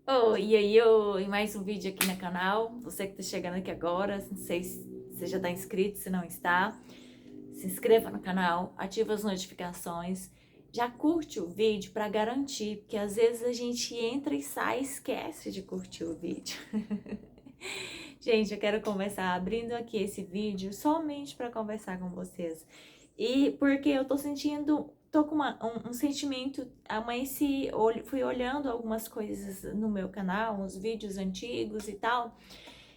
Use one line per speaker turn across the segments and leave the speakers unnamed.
E aí, em mais um vídeo aqui no canal. Você que tá chegando aqui agora, não sei se você já tá inscrito, se não está, se inscreva no canal, ativa as notificações, já curte o vídeo para garantir, porque às vezes a gente entra e sai e esquece de curtir o vídeo. Gente, eu quero começar abrindo aqui esse vídeo somente para conversar com vocês. E porque eu tô sentindo, tô com um sentimento, amanheci, fui olhando algumas coisas no meu canal, uns vídeos antigos e tal,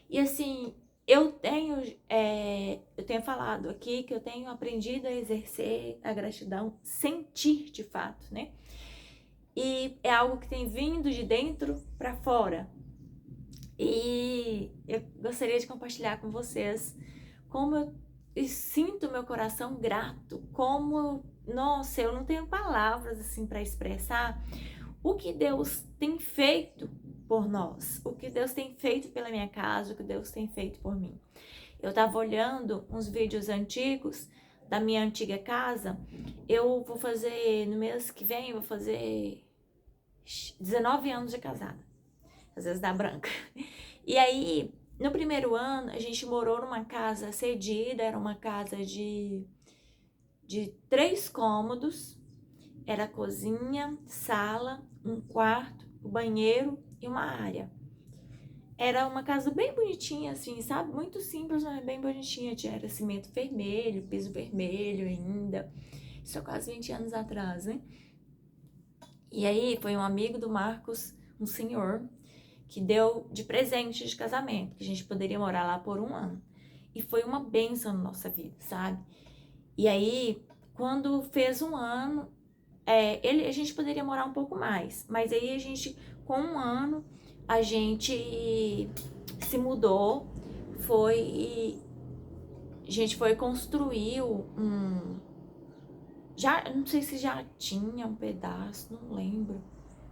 e assim, eu tenho falado aqui que eu tenho aprendido a exercer a gratidão, sentir de fato, né? E é algo que tem vindo de dentro para fora. E eu gostaria de compartilhar com vocês como eu sinto meu coração grato, como, nossa, eu não tenho palavras assim para expressar o que Deus tem feito por nós, o que Deus tem feito pela minha casa, o que Deus tem feito por mim. Eu estava olhando uns vídeos antigos da minha antiga casa. Eu vou fazer, no mês que vem, eu vou fazer 19 anos de casada. Às vezes dá branca. E aí, no primeiro ano, a gente morou numa casa cedida, era uma casa de 3 cômodos, era cozinha, sala, um quarto, o banheiro e uma área. Era uma casa bem bonitinha, assim, sabe? Muito simples, mas bem bonitinha. Era cimento vermelho, piso vermelho ainda. Isso há quase 20 anos atrás, né? E aí, foi um amigo do Marcos, um senhor, que deu de presente de casamento, que a gente poderia morar lá por um ano. E foi uma bênção na nossa vida, sabe? E aí, quando fez um ano, a gente poderia morar um pouco mais, mas aí a gente, com um ano, a gente se mudou, a gente foi construir já, não sei se já tinha um pedaço, não lembro.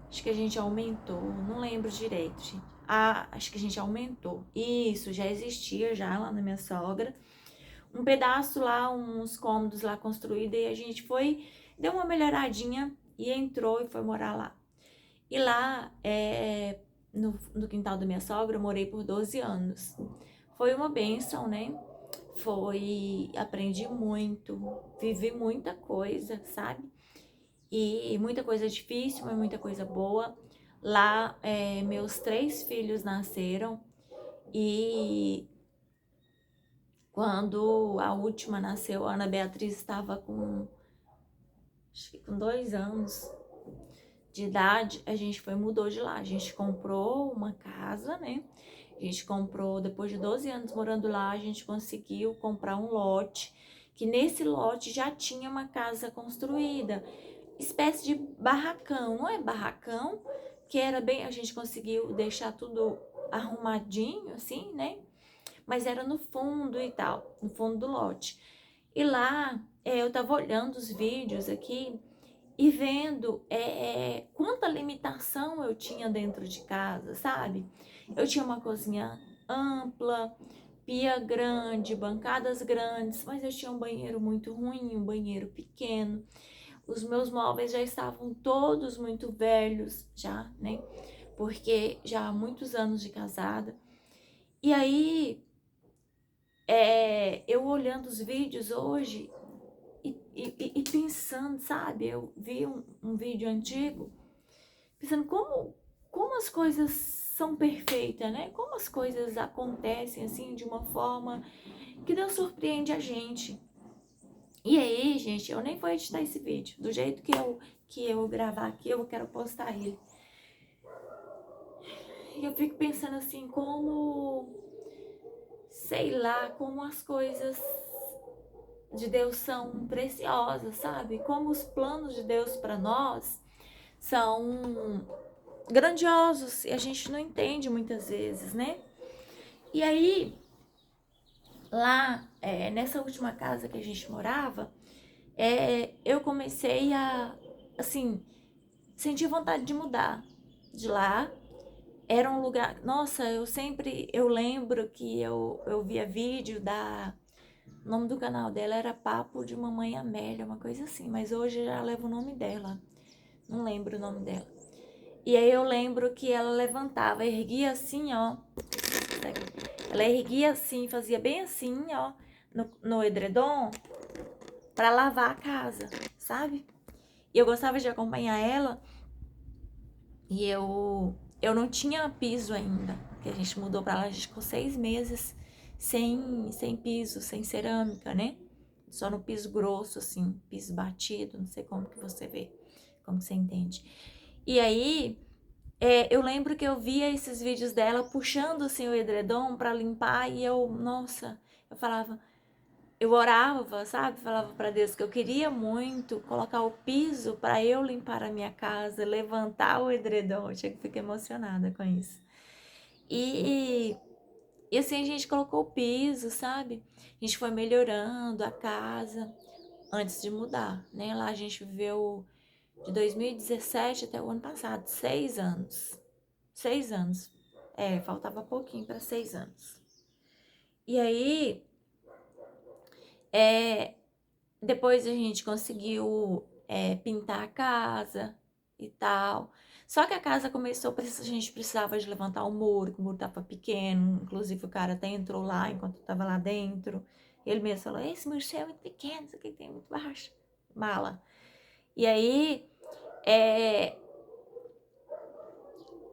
Acho que a gente aumentou, não lembro direito, gente. Ah, acho que a gente aumentou. Isso, já existia já lá na minha sogra. Um pedaço lá, uns cômodos lá construídos, e a gente foi, deu uma melhoradinha e entrou e foi morar lá. E lá, no quintal da minha sogra, eu morei por 12 anos. Foi uma bênção, né? Aprendi muito, vivi muita coisa, sabe? E muita coisa difícil, mas muita coisa boa. Lá, meus 3 filhos nasceram e quando a última nasceu, a Ana Beatriz estava acho que com 2 anos de idade, a gente mudou de lá. A gente comprou uma casa, né? A gente comprou, depois de 12 anos morando lá, a gente conseguiu comprar um lote, que nesse lote já tinha uma casa construída, espécie de barracão, não é barracão, que era bem, a gente conseguiu deixar tudo arrumadinho, assim, né? Mas era no fundo e tal, no fundo do lote. E lá, eu tava olhando os vídeos aqui, e vendo quanta limitação eu tinha dentro de casa, sabe? Eu tinha uma cozinha ampla, pia grande, bancadas grandes, mas eu tinha um banheiro muito ruim, um banheiro pequeno. Os meus móveis já estavam todos muito velhos, já, né? Porque já há muitos anos de casada. E aí, eu olhando os vídeos hoje, e pensando, sabe? Eu vi um vídeo antigo, pensando como as coisas são perfeitas, né? Como as coisas acontecem assim de uma forma que Deus surpreende a gente. E aí, gente, eu nem vou editar esse vídeo. Do jeito que eu gravar aqui, eu quero postar ele. E eu fico pensando assim, sei lá, como as coisas de Deus são preciosas, sabe? Como os planos de Deus para nós são grandiosos e a gente não entende muitas vezes, né? E aí, lá, nessa última casa que a gente morava, eu comecei a, assim, sentir vontade de mudar de lá. Era um lugar, nossa, eu lembro que eu via vídeo o nome do canal dela era Papo de Mamãe Amélia, uma coisa assim, mas hoje já leva o nome dela, não lembro o nome dela. E aí eu lembro que ela levantava, erguia assim, ó. Ela erguia assim, fazia bem assim, ó, no edredom, pra lavar a casa, sabe? E eu gostava de acompanhar ela. E eu não tinha piso ainda, porque a gente mudou pra lá, a gente ficou 6 meses sem piso, sem cerâmica, né? Só no piso grosso, assim, piso batido, não sei como que você vê, como que você entende. E aí, eu lembro que eu via esses vídeos dela puxando, assim, o edredom pra limpar e eu, nossa, eu falava, eu orava, sabe? Falava para Deus que eu queria muito colocar o piso para eu limpar a minha casa, levantar o edredom. Eu fiquei emocionada com isso. E, e assim a gente colocou o piso, sabe? A gente foi melhorando a casa antes de mudar, né? Lá a gente viveu de 2017 até o ano passado, 6 anos. 6 anos. Faltava pouquinho para 6 anos. E aí, é, depois a gente conseguiu pintar a casa e tal. Só que a casa começou, a gente precisava de levantar o muro, que o muro tava pequeno. Inclusive o cara até entrou lá enquanto eu tava lá dentro. Ele mesmo falou, esse muro é muito pequeno, isso aqui tem muito baixo. Mala. E aí, é,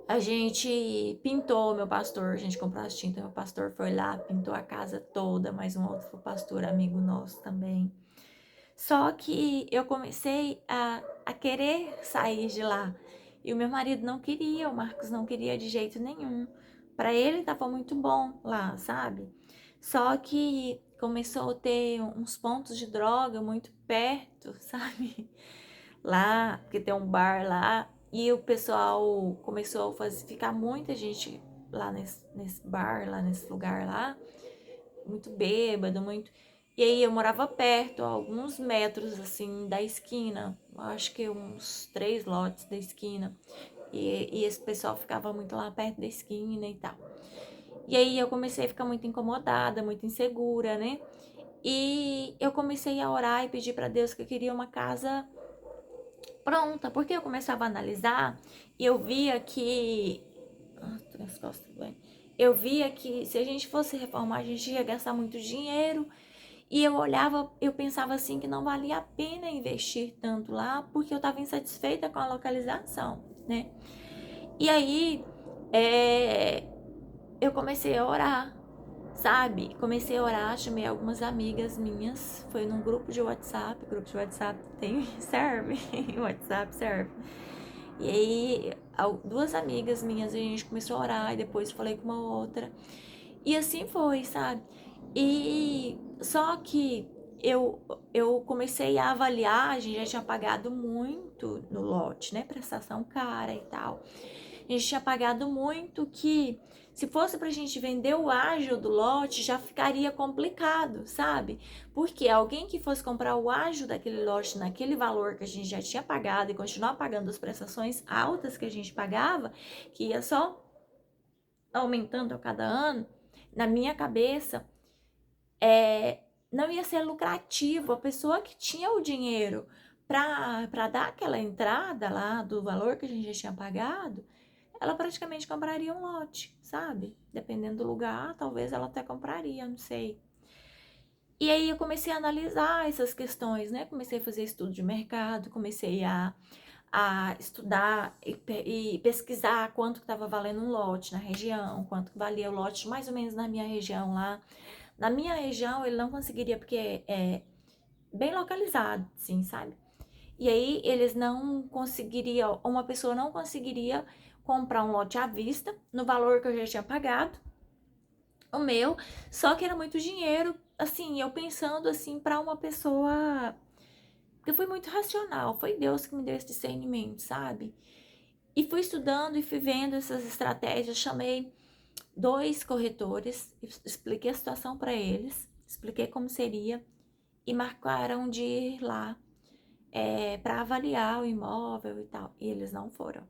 a gente pintou, meu pastor, a gente comprou as tintas, meu pastor foi lá, pintou a casa toda, mais um outro pastor, amigo nosso também. Só que eu comecei a querer sair de lá. E o meu marido não queria, o Marcos não queria de jeito nenhum. Para ele tava muito bom lá, sabe? Só que começou a ter uns pontos de droga muito perto, sabe? Lá, porque tem um bar lá. E o pessoal começou a ficar muita gente lá nesse bar, lá nesse lugar lá. Muito bêbado, muito. E aí eu morava perto, a alguns metros assim da esquina, acho que uns 3 lotes da esquina. E esse pessoal ficava muito lá perto da esquina e tal. E aí eu comecei a ficar muito incomodada, muito insegura, né? E eu comecei a orar e pedir para Deus que eu queria uma casa pronta, porque eu começava a analisar e eu via que. Ah, tô com as costas bem. Eu via que se a gente fosse reformar, a gente ia gastar muito dinheiro. E eu olhava, eu pensava assim que não valia a pena investir tanto lá, porque eu estava insatisfeita com a localização, né? E aí, é, eu comecei a orar, sabe? Comecei a orar, chamei algumas amigas minhas, foi num grupo de WhatsApp tem, serve, WhatsApp serve. E aí, duas amigas minhas, a gente começou a orar, e depois falei com uma outra. E assim foi, sabe? E só que eu comecei a avaliar, a gente já tinha pagado muito no lote, né? Prestação cara e tal. A gente tinha pagado muito que se fosse pra gente vender o ágio do lote, já ficaria complicado, sabe? Porque alguém que fosse comprar o ágio daquele lote naquele valor que a gente já tinha pagado e continuar pagando as prestações altas que a gente pagava, que ia só aumentando a cada ano, na minha cabeça, não ia ser lucrativo. A pessoa que tinha o dinheiro para dar aquela entrada lá do valor que a gente já tinha pagado, ela praticamente compraria um lote, sabe? Dependendo do lugar, talvez ela até compraria, não sei. E aí eu comecei a analisar essas questões, né? Comecei a fazer estudo de mercado, comecei a estudar e pesquisar quanto estava valendo um lote na região, quanto valia o lote mais ou menos na minha região lá. Na minha região ele não conseguiria porque é bem localizado, sim, sabe? E aí eles não conseguiriam, uma pessoa não conseguiria comprar um lote à vista no valor que eu já tinha pagado, o meu, só que era muito dinheiro, assim, eu pensando assim para uma pessoa, porque foi muito racional, foi Deus que me deu esse discernimento, sabe? E fui estudando e fui vendo essas estratégias, chamei 2 corretores, expliquei a situação para eles, expliquei como seria e marcaram de ir lá para avaliar o imóvel e tal. E eles não foram.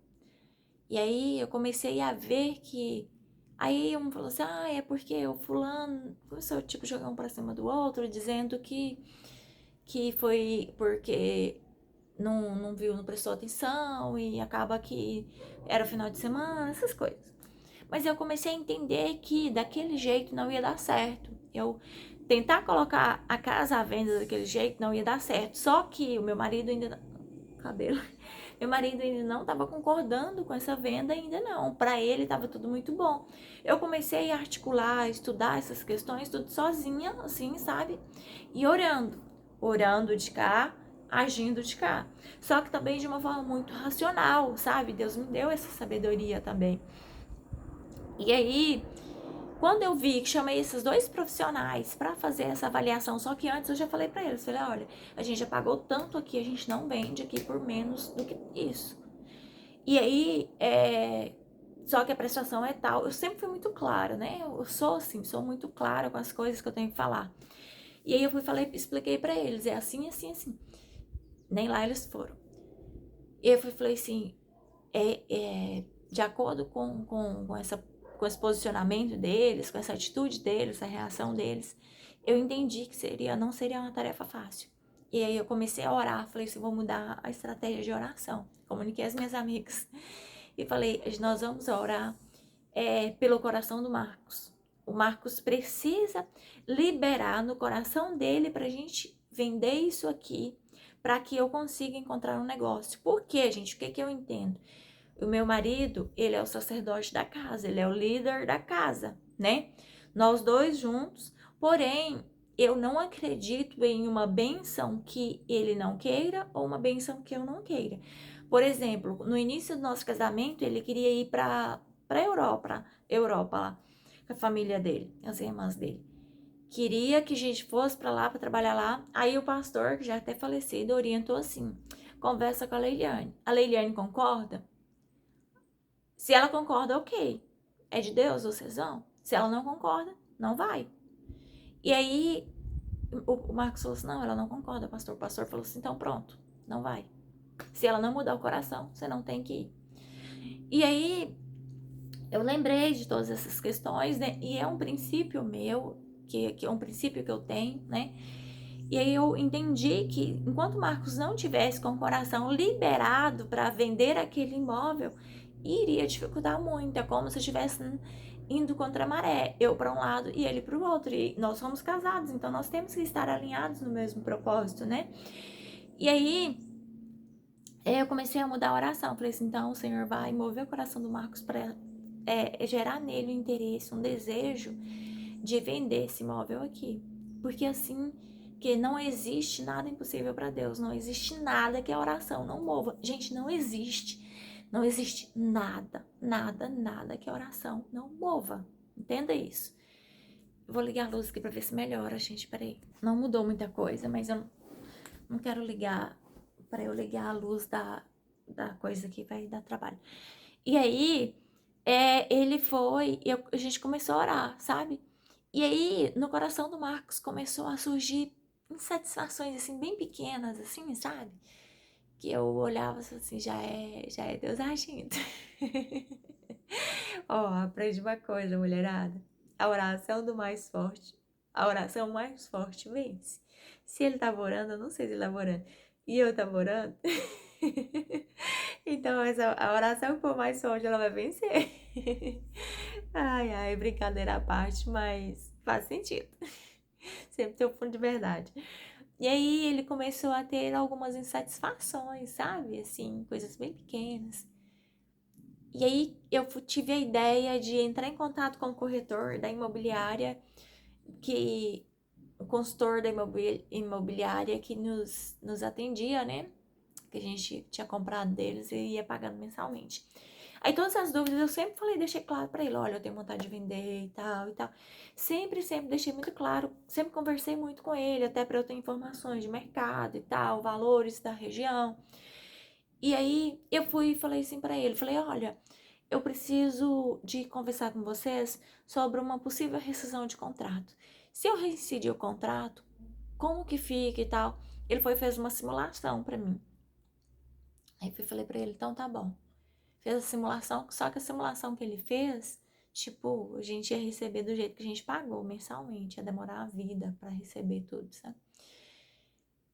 E aí eu comecei a ver que. Aí um falou assim: ah, é porque o fulano começou tipo jogar um pra cima do outro, dizendo que foi porque não viu, não prestou atenção e acaba que era o final de semana, essas coisas. Mas eu comecei a entender que daquele jeito não ia dar certo. Eu tentar colocar a casa à venda daquele jeito não ia dar certo. Só que o meu marido ainda. Cabelo. Meu marido ainda não estava concordando com essa venda, ainda não. Para ele estava tudo muito bom. Eu comecei a articular, estudar essas questões, tudo sozinha, assim, sabe? E orando. Orando de cá, agindo de cá. Só que também de uma forma muito racional, sabe? Deus me deu essa sabedoria também. E aí, quando eu vi que chamei esses dois profissionais para fazer essa avaliação, só que antes eu já falei para eles, falei, olha, a gente já pagou tanto aqui, a gente não vende aqui por menos do que isso. E aí, só que a prestação é tal. Eu sempre fui muito clara, né? Eu sou assim, sou muito clara com as coisas que eu tenho que falar. E aí eu expliquei para eles, é assim, assim, assim. Nem lá eles foram. E eu falei assim, de acordo com esse posicionamento deles, com essa atitude deles, essa reação deles, eu entendi que não seria uma tarefa fácil. E aí eu comecei a orar, falei assim, vou mudar a estratégia de oração. Comuniquei às minhas amigas e falei, nós vamos orar pelo coração do Marcos. O Marcos precisa liberar no coração dele pra gente vender isso aqui, para que eu consiga encontrar um negócio. Por quê, gente? O que eu entendo? O meu marido, ele é o sacerdote da casa, ele é o líder da casa, né? Nós dois juntos, porém, eu não acredito em uma bênção que ele não queira ou uma bênção que eu não queira. Por exemplo, no início do nosso casamento, ele queria ir para Europa lá, com a família dele, as irmãs dele. Queria que a gente fosse para lá para trabalhar lá. Aí o pastor, que já é até falecido, orientou assim: conversa com a Leiliane. A Leiliane concorda? Se ela concorda, ok. É de Deus, vocês vão. Se ela não concorda, não vai. E aí o Marcos falou assim: não, ela não concorda, pastor. O pastor falou assim: então pronto, não vai. Se ela não mudar o coração, você não tem que ir. E aí eu lembrei de todas essas questões, né? E é um princípio meu, que é um princípio que eu tenho, né? E aí eu entendi que enquanto Marcos não tivesse com o coração liberado para vender aquele imóvel, iria dificultar muito. É como se estivesse indo contra a maré, eu para um lado e ele para o outro. E nós somos casados, então nós temos que estar alinhados no mesmo propósito, né? E aí eu comecei a mudar a oração. Falei assim, então o Senhor vai mover o coração do Marcos para gerar nele um interesse, um desejo de vender esse imóvel aqui. Porque assim, que não existe nada impossível para Deus, não existe nada que a oração não mova. Gente, não existe. Não existe nada, nada, nada que a oração não mova. Entenda isso. Eu vou ligar a luz aqui para ver se melhora, gente. Peraí. Não mudou muita coisa, mas eu não quero ligar para eu ligar a luz da coisa que vai dar trabalho. E aí, ele foi, a gente começou a orar, sabe? E aí, no coração do Marcos começou a surgir insatisfações, assim, bem pequenas, assim, sabe? Que eu olhava assim, já é Deus agindo. Ó, aprende uma coisa, mulherada. A oração do mais forte, a oração mais forte vence. Se ele tava orando, eu não sei se ele tava orando, e eu tava orando, então a oração que for mais forte, ela vai vencer. Ai, ai, brincadeira à parte, mas faz sentido. Sempre tem um fundo de verdade. E aí ele começou a ter algumas insatisfações, sabe? Assim, coisas bem pequenas. E aí eu tive a ideia de entrar em contato com o corretor da imobiliária, que o consultor da imobiliária que nos atendia, né? Que a gente tinha comprado deles e ia pagando mensalmente. Aí todas as dúvidas eu sempre falei, deixei claro pra ele, olha, eu tenho vontade de vender e tal e tal. Sempre deixei muito claro, sempre conversei muito com ele, até pra eu ter informações de mercado e tal, valores da região. E aí eu fui e falei assim pra ele, falei, olha, eu preciso de conversar com vocês sobre uma possível rescisão de contrato. Se eu rescindir o contrato, como que fica e tal? Ele foi e fez uma simulação pra mim. Aí eu falei pra ele, então tá bom. Fez a simulação, só que a simulação que ele fez, tipo, a gente ia receber do jeito que a gente pagou mensalmente, ia demorar a vida pra receber tudo, sabe?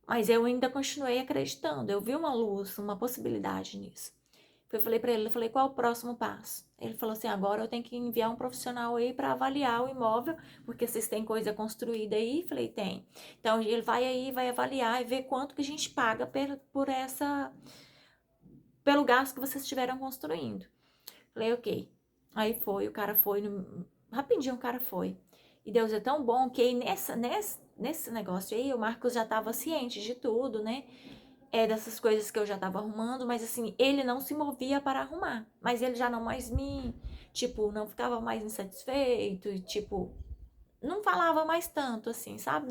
Mas eu ainda continuei acreditando. Eu vi uma luz, uma possibilidade nisso. Eu falei pra ele, eu falei, qual é o próximo passo? Ele falou assim, agora eu tenho que enviar um profissional aí para avaliar o imóvel, porque vocês têm coisa construída aí? Falei, tem. Então ele vai aí, vai avaliar e ver quanto que a gente paga pelo gasto que vocês estiveram construindo. Falei, ok. Aí foi, o cara foi, rapidinho o cara foi. E Deus é tão bom que aí nesse negócio aí, o Marcos já estava ciente de tudo, né? Dessas coisas que eu já estava arrumando, mas assim, ele não se movia para arrumar. Mas ele já não mais tipo, não ficava mais insatisfeito e, tipo, não falava mais tanto, assim, sabe?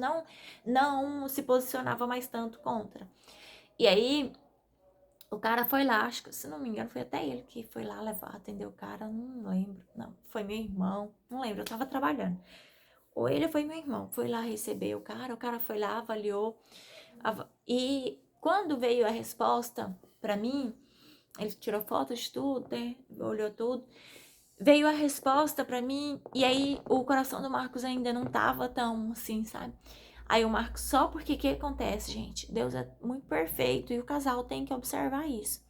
Não se posicionava mais tanto contra. E aí, o cara foi lá, acho que, se não me engano, foi até ele que foi lá levar, atender o cara, não lembro. Não, foi meu irmão, não lembro, eu tava trabalhando. Ou ele foi meu irmão, foi lá receber o cara foi lá, avaliou. E quando veio a resposta pra mim, ele tirou foto de tudo, né? Olhou tudo. Veio a resposta pra mim, e aí o coração do Marcos ainda não tava tão assim, sabe? Aí o Marcos, só porque o que acontece, gente? Deus é muito perfeito e o casal tem que observar isso.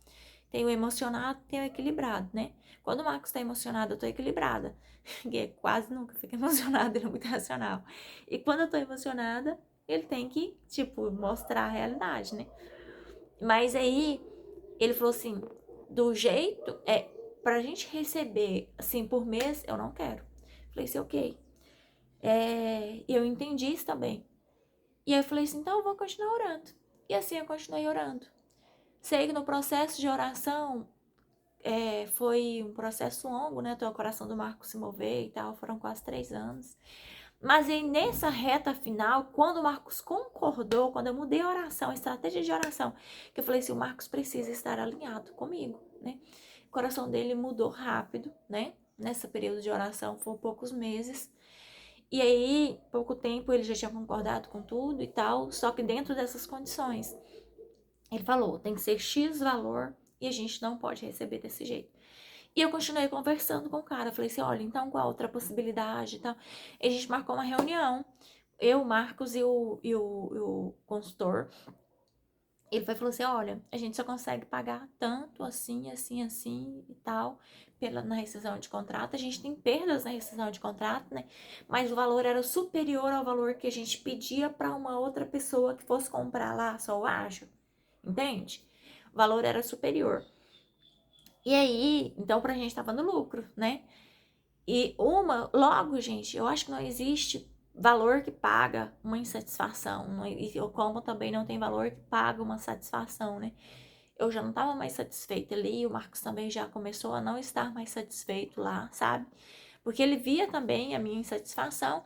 Tem o emocionado, tem o equilibrado, né? Quando o Marcos tá emocionado, eu tô equilibrada. Porque quase nunca fica emocionado, ele é muito racional. E quando eu tô emocionada, ele tem que, tipo, mostrar a realidade, né? Mas aí, ele falou assim, do jeito, pra gente receber, assim, por mês, eu não quero. Falei assim, ok. Eu entendi isso também. E aí eu falei assim, então eu vou continuar orando. E assim eu continuei orando. Sei que no processo de oração, foi um processo longo, né? Até o coração do Marco se mover e tal, foram quase 3 anos. Mas aí nessa reta final, quando o Marcos concordou, quando eu mudei a oração, a estratégia de oração, que eu falei assim, o Marcos precisa estar alinhado comigo, né? O coração dele mudou rápido, né? Nesse período de oração, foram poucos meses. E aí, pouco tempo, ele já tinha concordado com tudo e tal, só que dentro dessas condições. Ele falou, tem que ser X valor e a gente não pode receber desse jeito. E eu continuei conversando com o cara. Falei assim, olha, então qual a outra possibilidade e tal. E a gente marcou uma reunião. Eu, o Marcos e o consultor. Ele falou assim, olha, a gente só consegue pagar tanto, assim, assim, assim e tal, na rescisão de contrato. A gente tem perdas na rescisão de contrato, né? Mas o valor era superior ao valor que a gente pedia para uma outra pessoa que fosse comprar lá, só o ágio. Entende? O valor era superior. E aí, então pra gente tava no lucro, né? E logo, gente, eu acho que não existe valor que paga uma insatisfação. Não, como também não tem valor que paga uma satisfação, né? Eu já não tava mais satisfeita ali, o Marcos também já começou a não estar mais satisfeito lá, sabe? Porque ele via também a minha insatisfação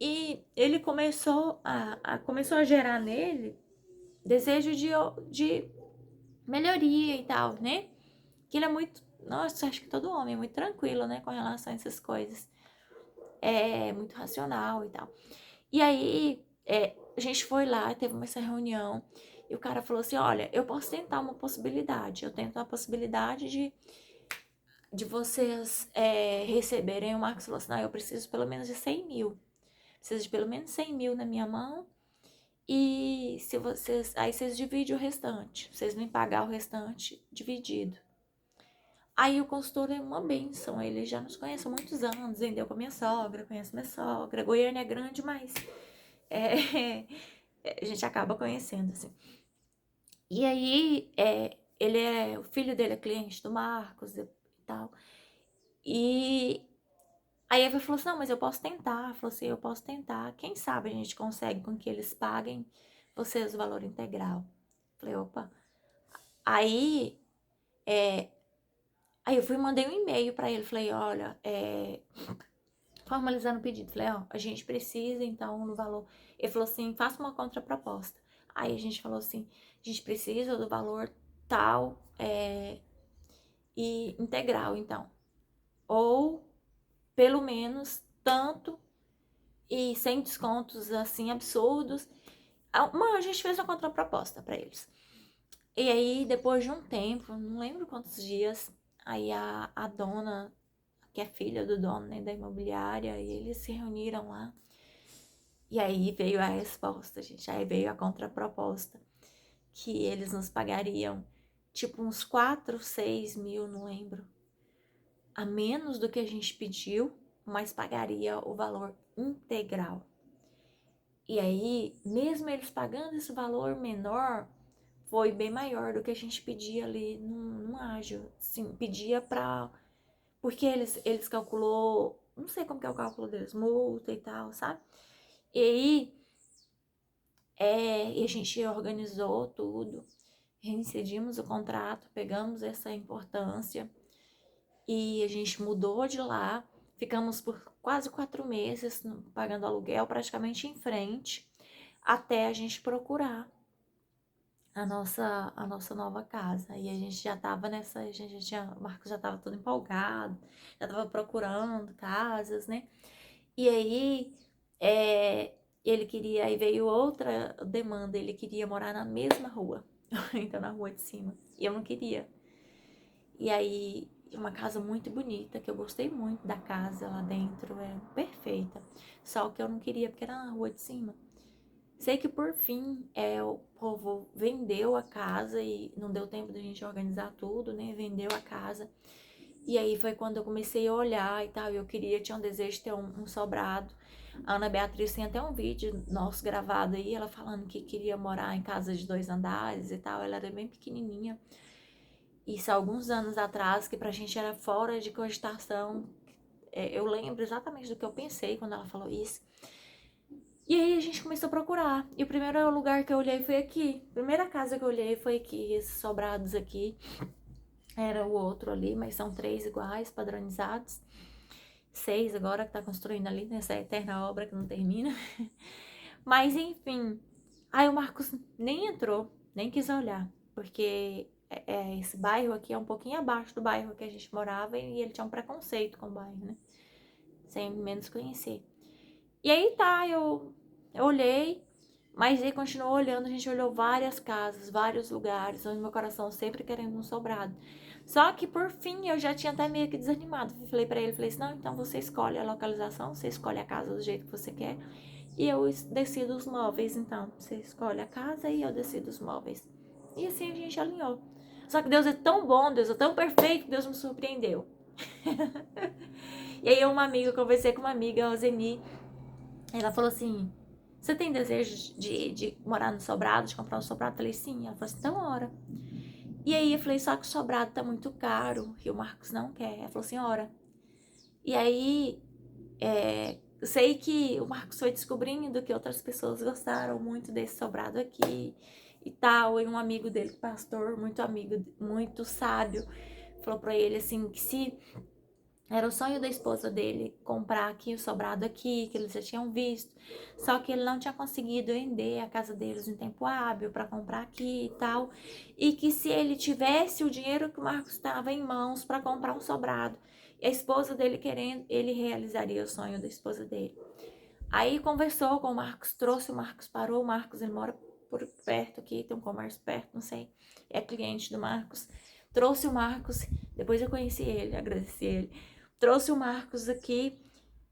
e ele começou a gerar nele desejo de melhoria e tal, né? Que ele é muito, nossa, acho que todo homem é muito tranquilo, né, com relação a essas coisas. É muito racional e tal. E aí, a gente foi lá, teve essa reunião, e o cara falou assim, olha, eu posso tentar uma possibilidade, eu tento uma possibilidade de vocês receberem. O Marcos falou assim, não, eu preciso pelo menos de 100 mil. Preciso de pelo menos 100 mil na minha mão, e se vocês, aí vocês dividem o restante, vocês vêm pagar o restante dividido. Aí o consultor é uma bênção, ele já nos conhece há muitos anos, vendeu com a minha sogra, conhece minha sogra. Goiânia é grande, mas a gente acaba conhecendo, assim. E aí, o filho dele é cliente do Marcos e tal. E aí ele falou assim, não, mas eu posso tentar. Falou assim, eu posso tentar. Quem sabe a gente consegue com que eles paguem vocês o valor integral. Falei, opa. Aí, Aí eu fui e mandei um e-mail pra ele. Falei, olha, formalizando o pedido. Falei, ó, a gente precisa, então, no valor. Ele falou assim, faça uma contraproposta. Aí a gente falou assim, a gente precisa do valor tal e integral, então. Ou, pelo menos, tanto e sem descontos, assim, absurdos. A gente fez uma contraproposta pra eles. E aí, depois de um tempo, não lembro quantos dias, aí a dona, que é filha do dono, né, da imobiliária, e eles se reuniram lá. E aí veio a resposta, gente. Aí veio a contraproposta. Que eles nos pagariam, tipo, uns 4, 6 mil, não lembro. A menos do que a gente pediu, mas pagaria o valor integral. E aí, mesmo eles pagando esse valor menor, foi bem maior do que a gente pedia ali num ágio. Sim, pedia pra... Porque eles calculou... Não sei como que é o cálculo deles, multa e tal, sabe? E aí, e a gente organizou tudo, reincidimos o contrato, pegamos essa importância e a gente mudou de lá. Ficamos por quase 4 meses pagando aluguel praticamente em frente, até a gente procurar a nossa nova casa. E a gente já tava nessa, a gente já tinha, o Marcos já tava todo empolgado, já tava procurando casas, né? E aí, ele queria, aí veio outra demanda, ele queria morar na mesma rua, então na rua de cima. E eu não queria. E aí, uma casa muito bonita, que eu gostei muito da casa lá dentro, é perfeita. Só que eu não queria porque era na rua de cima. Sei que por fim o povo vendeu a casa e não deu tempo da gente organizar tudo, né? Vendeu a casa. E aí foi quando eu comecei a olhar e tal. Eu tinha um desejo de ter um sobrado. A Ana Beatriz tem até um vídeo nosso gravado aí, ela falando que queria morar em casa de 2 andares e tal. Ela era bem pequenininha. Isso há alguns anos atrás, que pra gente era fora de cogitação. Eu lembro exatamente do que eu pensei quando ela falou isso. E aí a gente começou a procurar. E o primeiro lugar que eu olhei foi aqui. A primeira casa que eu olhei foi aqui, esses sobrados aqui. Era o outro ali, mas são 3 iguais, padronizados. 6 agora que tá construindo ali, nessa eterna obra que não termina. Mas enfim. Aí o Marcos nem entrou, nem quis olhar. Porque esse bairro aqui é um pouquinho abaixo do bairro que a gente morava e ele tinha um preconceito com o bairro, né? Sem menos conhecer. E aí tá, eu olhei, mas aí continuou olhando, a gente olhou várias casas, vários lugares, onde meu coração sempre querendo um sobrado. Só que por fim eu já tinha até meio que desanimado. Falei pra ele, falei assim, não, então você escolhe a localização, você escolhe a casa do jeito que você quer e eu decido os móveis, então. Você escolhe a casa e eu decido os móveis. E assim a gente alinhou. Só que Deus é tão bom, Deus é tão perfeito, Deus me surpreendeu. E aí eu conversei com uma amiga, a Zeni, ela falou assim, você tem desejo de morar no sobrado, de comprar um sobrado? Eu falei, sim. Ela falou assim, então ora. E aí eu falei, só que o sobrado tá muito caro e o Marcos não quer. Ela falou assim, ora. E aí, eu sei que o Marcos foi descobrindo que outras pessoas gostaram muito desse sobrado aqui e tal. E um amigo dele, pastor, muito amigo, muito sábio, falou pra ele assim, que se era o sonho da esposa dele comprar aqui o sobrado aqui, que eles já tinham visto. Só que ele não tinha conseguido vender a casa deles em tempo hábil para comprar aqui e tal. E que se ele tivesse o dinheiro que o Marcos estava em mãos para comprar um sobrado, e a esposa dele querendo, ele realizaria o sonho da esposa dele. Aí conversou com o Marcos, trouxe o Marcos, parou o Marcos, ele mora por perto aqui, tem um comércio perto, não sei. É cliente do Marcos. Trouxe o Marcos, depois eu conheci ele, agradeci ele. Trouxe o Marcos aqui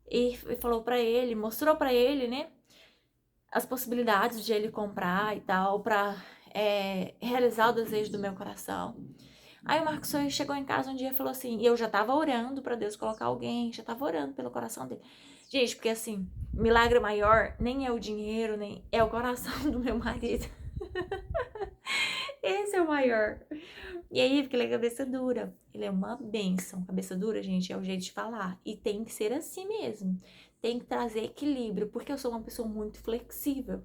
e falou pra ele, mostrou pra ele, né, as possibilidades de ele comprar e tal, pra realizar o desejo do meu coração. Aí o Marcos chegou em casa um dia e falou assim, e eu já tava orando pra Deus colocar alguém, já tava orando pelo coração dele. Gente, porque assim, milagre maior nem é o dinheiro, nem é o coração do meu marido. Esse é o maior. E aí, porque ele é cabeça dura. Ele é uma bênção. Cabeça dura, gente, é o jeito de falar. E tem que ser assim mesmo. Tem que trazer equilíbrio, porque eu sou uma pessoa muito flexível.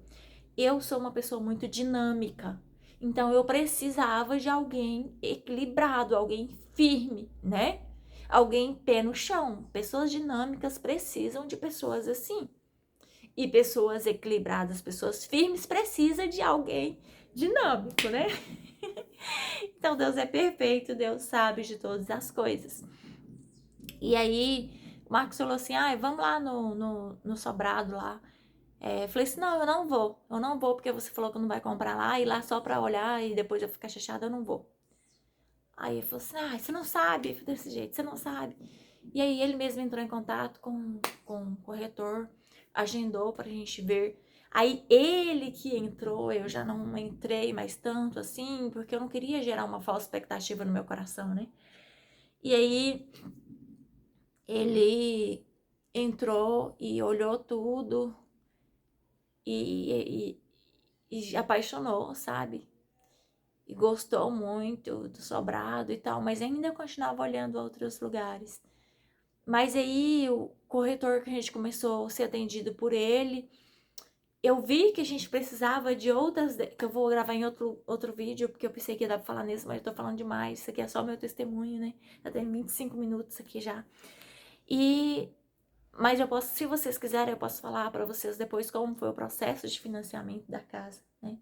Eu sou uma pessoa muito dinâmica. Então eu precisava de alguém equilibrado, alguém firme, né? Alguém pé no chão. Pessoas dinâmicas precisam de pessoas assim. E pessoas equilibradas, pessoas firmes precisam de alguém dinâmico, né? Então Deus é perfeito, Deus sabe de todas as coisas. E aí o Marcos falou assim, vamos lá no sobrado lá. Eu falei assim, não, eu não vou porque você falou que não vai comprar lá, e lá só pra olhar e depois eu ficar chateada, eu não vou. Aí ele falou assim, você não sabe, desse jeito, você não sabe. E aí ele mesmo entrou em contato com o corretor, agendou pra gente ver. Aí ele que entrou, eu já não entrei mais tanto assim, porque eu não queria gerar uma falsa expectativa no meu coração, né? E aí ele entrou e olhou tudo e, e apaixonou, sabe? E gostou muito do sobrado e tal, mas ainda continuava olhando outros lugares. Mas aí o corretor que a gente começou a ser atendido por ele, eu vi que a gente precisava de outras, que eu vou gravar em outro vídeo, porque eu pensei que ia dar pra falar nisso, mas eu tô falando demais. Isso aqui é só meu testemunho, né? Já tem 25 minutos aqui já. Mas eu posso, se vocês quiserem, eu posso falar pra vocês depois como foi o processo de financiamento da casa, né?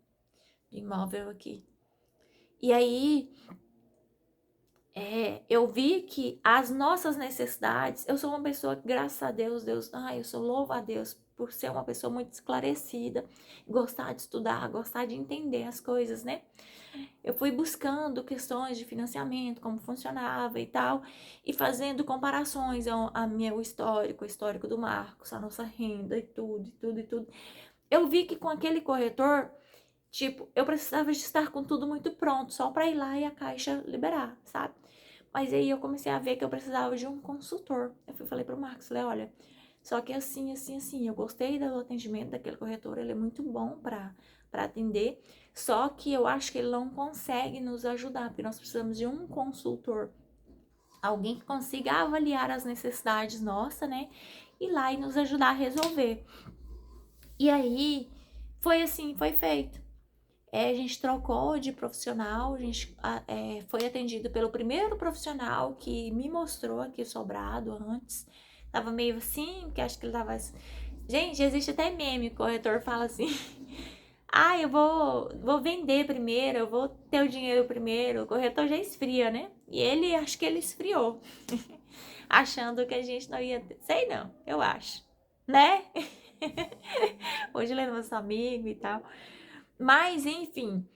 De imóvel aqui. E aí, eu vi que as nossas necessidades, eu sou uma pessoa que, graças a Deus, eu sou louva a Deus por ser uma pessoa muito esclarecida, gostar de estudar, gostar de entender as coisas, né? Eu fui buscando questões de financiamento, como funcionava e tal, e fazendo comparações o histórico do Marcos, a nossa renda e tudo, e tudo, e tudo. Eu vi que com aquele corretor, tipo, eu precisava de estar com tudo muito pronto, só para ir lá e a Caixa liberar, sabe? Mas aí eu comecei a ver que eu precisava de um consultor. Falei pro Marcos, falei, olha, só que assim, assim, assim, eu gostei do atendimento daquele corretor, ele é muito bom para atender, só que eu acho que ele não consegue nos ajudar, porque nós precisamos de um consultor, alguém que consiga avaliar as necessidades nossas, né? Ir lá e nos ajudar a resolver. E aí, foi assim, foi feito. A gente trocou de profissional, a gente foi atendido pelo primeiro profissional que me mostrou aqui o sobrado antes. Tava meio assim, porque acho que ele tava... Gente, existe até meme, o corretor fala assim... Ah, eu vou vender primeiro, eu vou ter o dinheiro primeiro. O corretor já esfria, né? E ele, acho que ele esfriou. Achando que a gente não ia... Sei não, eu acho. Né? Hoje ele é nosso amigo e tal. Mas, enfim,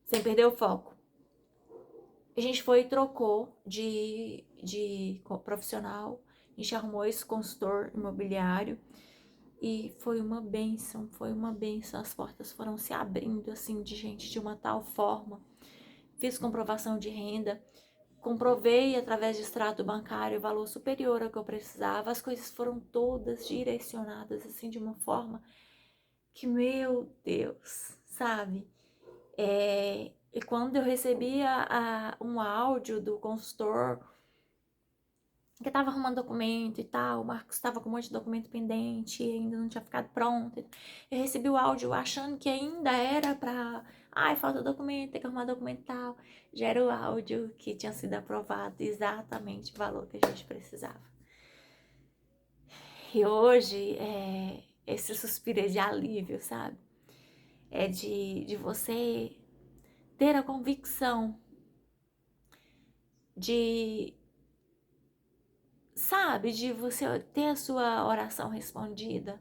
sem perder o foco. A gente foi e trocou de profissional, a gente arrumou esse consultor imobiliário e foi uma bênção, as portas foram se abrindo assim de gente de uma tal forma. Fiz comprovação de renda, comprovei através de extrato bancário o valor superior ao que eu precisava, as coisas foram todas direcionadas assim de uma forma que, meu Deus, sabe? E quando eu recebi um áudio do consultor que estava arrumando documento e tal, o Marcos estava com um monte de documento pendente e ainda não tinha ficado pronto. Eu recebi o áudio achando que ainda era pra... Ai, falta documento, tem que arrumar documento e tal. Já era o áudio que tinha sido aprovado exatamente o valor que a gente precisava. E hoje, esse suspiro é de alívio, sabe? É de você ter a convicção de, sabe, de você ter a sua oração respondida.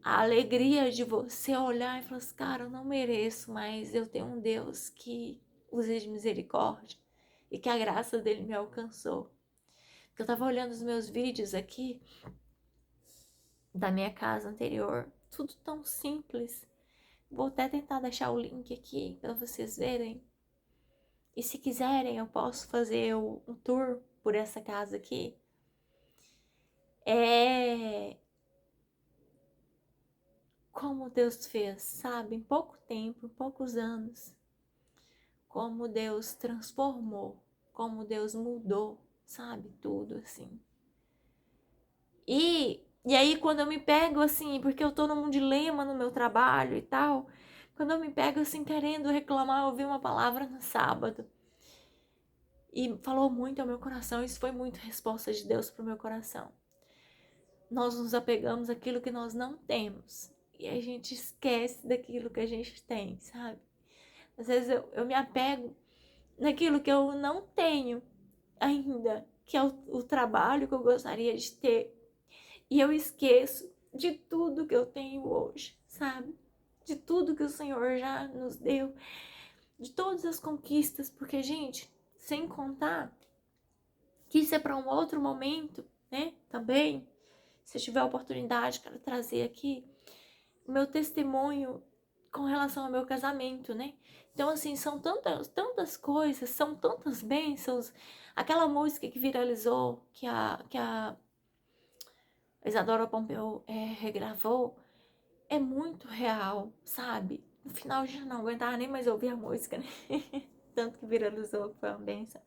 A alegria de você olhar e falar assim, cara, eu não mereço, mas eu tenho um Deus que usa de misericórdia e que a graça dele me alcançou. Eu tava olhando os meus vídeos aqui da minha casa anterior, tudo tão simples. Vou até tentar deixar o link aqui para vocês verem. E se quiserem, eu posso fazer um tour por essa casa aqui. Como Deus fez, sabe? Em pouco tempo, em poucos anos. Como Deus transformou, como Deus mudou, sabe? Tudo assim. E aí quando eu me pego assim, porque eu tô num dilema no meu trabalho e tal, quando eu me pego assim querendo reclamar, eu ouvi uma palavra no sábado. E falou muito ao meu coração, isso foi muito resposta de Deus pro meu coração. Nós nos apegamos àquilo que nós não temos. E a gente esquece daquilo que a gente tem, sabe? Às vezes eu me apego naquilo que eu não tenho ainda, que é o trabalho que eu gostaria de ter. E eu esqueço de tudo que eu tenho hoje, sabe? De tudo que o Senhor já nos deu, de todas as conquistas, porque, gente, sem contar que isso é para um outro momento, né? Também, se tiver oportunidade, quero trazer aqui o meu testemunho com relação ao meu casamento, né? Então, assim, são tantas coisas, são tantas bênçãos. Aquela música que viralizou, que a Isadora Pompeu regravou, é muito real, sabe? No final já não aguentava nem mais ouvir a música, né? Tanto que viralizou, foi uma bênção.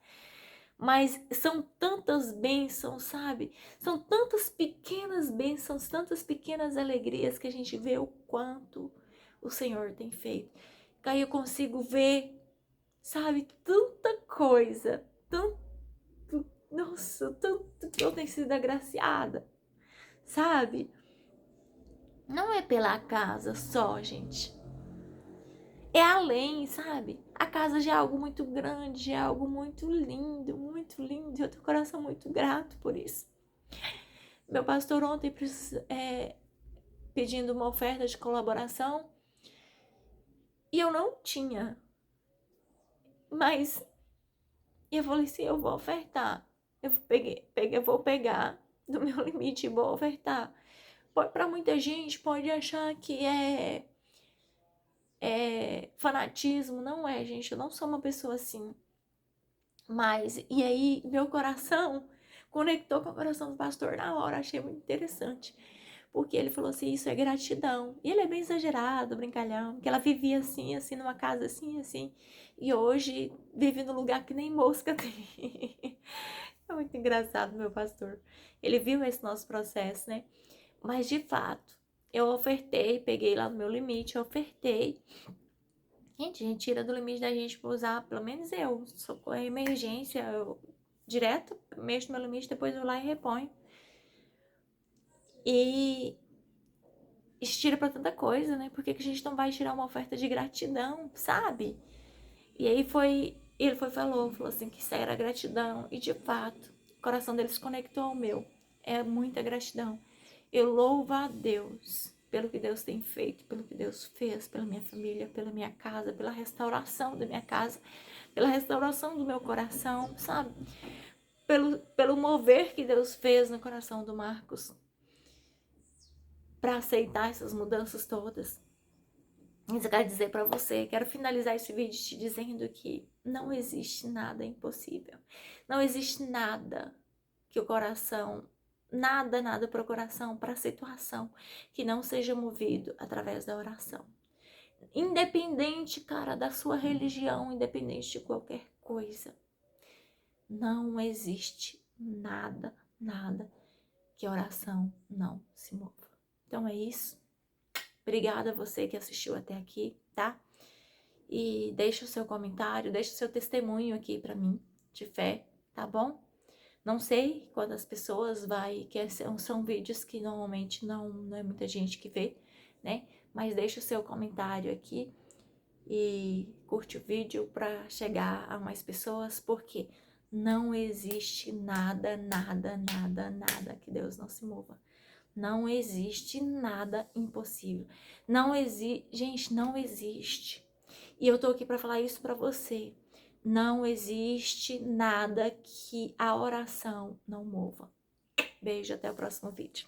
Mas são tantas bênçãos, sabe? São tantas pequenas bênçãos, tantas pequenas alegrias que a gente vê o quanto o Senhor tem feito. Aí eu consigo ver, sabe, tanta coisa, tanto, nossa, tanto que eu tenho sido agraciada, sabe? Não é pela casa só, gente. É além, sabe? A casa já é algo muito grande, já é algo muito lindo, muito lindo. Eu tenho o coração muito grato por isso. Meu pastor ontem pedindo uma oferta de colaboração e eu não tinha. Mas eu falei assim, eu vou ofertar. Eu vou pegar do meu limite e vou ofertar. Para muita gente pode achar que é fanatismo. Não é, gente. Eu não sou uma pessoa assim. Mas, e aí, meu coração conectou com o coração do pastor na hora. Achei muito interessante. Porque ele falou assim, isso é gratidão. E ele é bem exagerado, brincalhão. Que ela vivia assim, assim, numa casa assim, assim. E hoje vive num lugar que nem mosca tem. É muito engraçado, meu pastor. Ele viu esse nosso processo, né? Mas, de fato, eu ofertei, peguei lá no meu limite, eu ofertei. Gente, a gente tira do limite da gente pra usar, pelo menos eu. Socorro emergência, eu direto mexo no meu limite, depois eu vou lá e reponho. E estira pra tanta coisa, né? Por que a gente não vai tirar uma oferta de gratidão, sabe? E aí falou assim que isso era gratidão. E de fato, o coração dele se conectou ao meu. É muita gratidão. Eu louvo a Deus pelo que Deus tem feito, pelo que Deus fez, pela minha família, pela minha casa, pela restauração da minha casa, pela restauração do meu coração, sabe? Pelo mover que Deus fez no coração do Marcos para aceitar essas mudanças todas. Isso eu quero dizer para você, quero finalizar esse vídeo te dizendo que não existe nada impossível. Não existe nada que o coração, nada para o coração, para a situação, que não seja movido através da oração. Independente, cara, da sua religião, independente de qualquer coisa. Não existe nada que a oração não se mova. Então é isso. Obrigada a você que assistiu até aqui, tá? E deixa o seu comentário, deixa o seu testemunho aqui pra mim, de fé, tá bom? Não sei quantas pessoas que são vídeos que normalmente não é muita gente que vê, né? Mas deixa o seu comentário aqui e curte o vídeo pra chegar a mais pessoas, porque não existe nada que Deus não se mova. Não existe nada impossível. Não existe, gente, não existe. E eu tô aqui para falar isso para você. Não existe nada que a oração não mova. Beijo, até o próximo vídeo.